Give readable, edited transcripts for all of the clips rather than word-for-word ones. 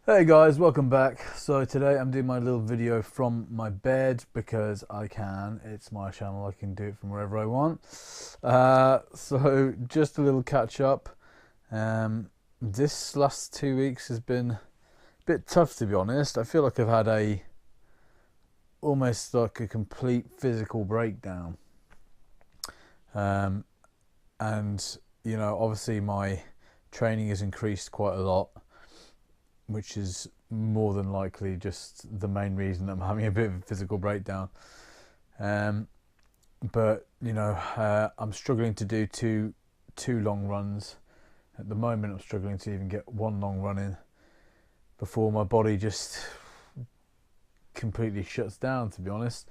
Hey guys, welcome back. So today I'm doing my little video from my bed because I can. It's my channel, I can do it from wherever I want. So just a little catch up. This last 2 weeks has been a bit tough, to be honest. I feel like I've had almost like a complete physical breakdown. Um, and obviously my training has increased quite a lot, which is more than likely just the main reason I'm having a bit of a physical breakdown. Um, but I'm struggling to do two long runs at the moment. I'm struggling to even get one long run in before my body just completely shuts down. To be honest,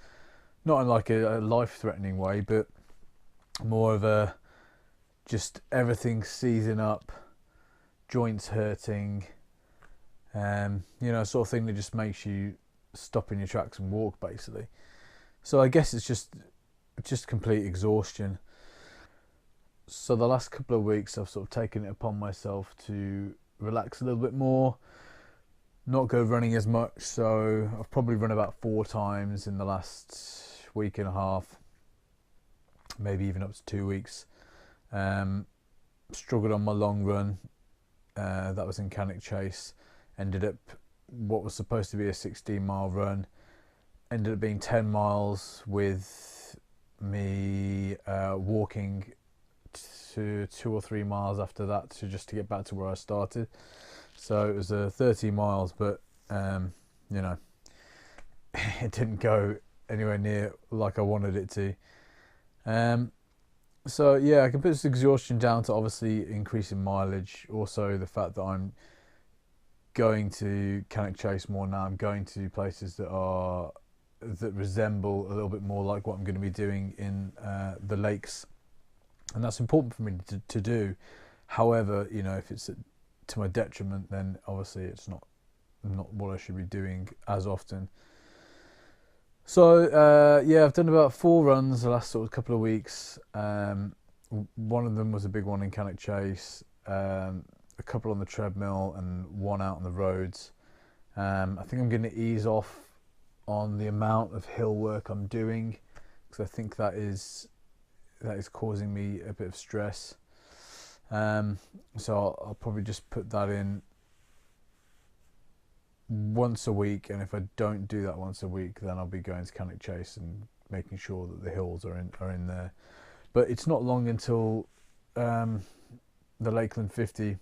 not in like a life-threatening way, but more of a just everything seizing up, joints hurting, sort of thing that just makes you stop in your tracks and walk, basically. So I guess it's just complete exhaustion. So the last couple of weeks I've sort of taken it upon myself to relax a little bit more, not go running as much. So I've probably run about 4 times in the last week and a half, maybe even up to 2 weeks. Struggled on my long run. That was in Cannock Chase. Ended up what was supposed to be a 16-mile run ended up being 10 miles with me walking to 2 or 3 miles after that to get back to where I started. So it was 30 miles, but it didn't go anywhere near like I wanted it to. So yeah, I can put this exhaustion down to obviously increasing mileage. Also the fact that I'm going to Cannock Chase more now. I'm going to places that resemble a little bit more like what I'm going to be doing in the lakes, and that's important for me to do. However, if it's to my detriment, then obviously it's not what I should be doing as often. So yeah, I've done about 4 runs the last sort of couple of weeks. One of them was a big one in Cannock Chase, a couple on the treadmill, and one out on the roads. I think I'm going to ease off on the amount of hill work I'm doing because I think that is causing me a bit of stress. So I'll probably just put that in once a week, and if I don't do that once a week, then I'll be going to Cannock Chase and making sure that the hills are in there. But it's not long until the Lakeland 50.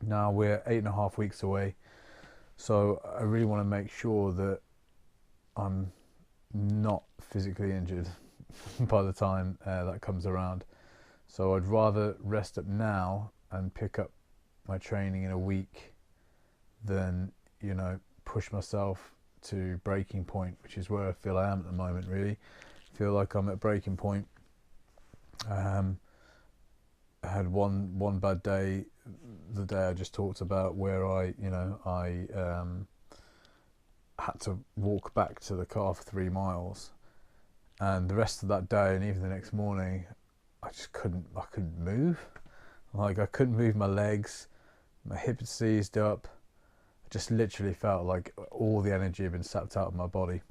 Now we're 8.5 weeks away, so I really want to make sure that I'm not physically injured by the time that comes around. So I'd rather rest up now and pick up my training in a week than push myself to breaking point, which is where I feel I am at the moment. Really, I feel like I'm at breaking point. I had one bad day, the day I just talked about, where I had to walk back to the car for 3 miles, and the rest of that day and even the next morning, I couldn't move. Like I couldn't move my legs, my hips had seized up. I just literally felt like all the energy had been sapped out of my body.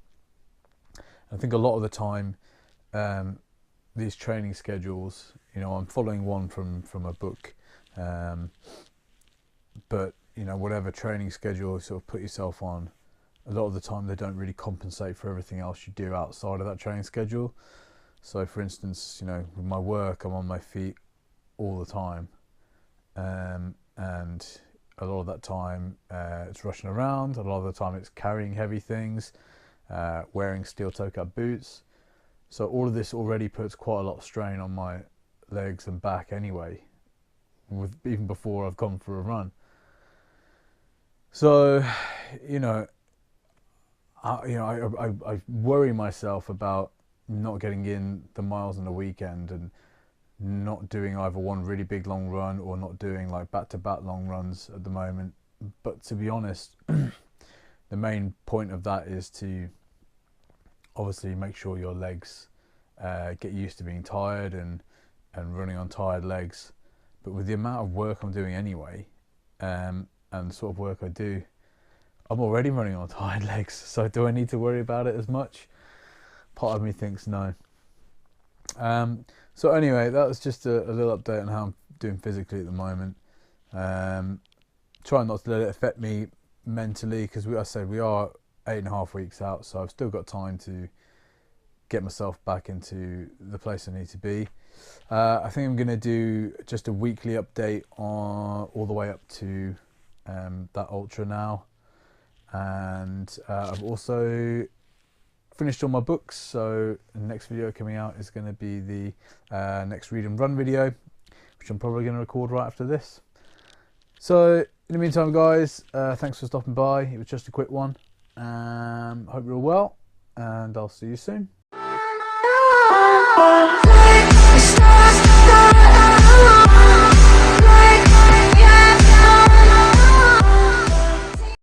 I think a lot of the time, these training schedules, I'm following one from a book, but whatever training schedule you sort of put yourself on, a lot of the time they don't really compensate for everything else you do outside of that training schedule. So for instance, with my work, I'm on my feet all the time, and a lot of that time it's rushing around. A lot of the time it's carrying heavy things, wearing steel toe cap boots. So all of this already puts quite a lot of strain on my legs and back anyway, even before I've gone for a run. So, I worry myself about not getting in the miles on the weekend and not doing either one really big long run or not doing like back-to-back long runs at the moment. But to be honest, the main point of that is to obviously make sure your legs get used to being tired and running on tired legs. But with the amount of work I'm doing anyway, and the sort of work I do, I'm already running on tired legs, so do I need to worry about it as much? Part of me thinks no. So anyway, that was just a little update on how I'm doing physically at the moment. Trying not to let it affect me mentally, because I said we are 8.5 weeks out, so I've still got time to get myself back into the place I need to be. I think I'm going to do just a weekly update on all the way up to that ultra now, and I've also finished all my books, so the next video coming out is going to be the next read and run video, which I'm probably going to record right after this. So in the meantime, guys, thanks for stopping by. It was just a quick one. Hope you're all well, and I'll see you soon.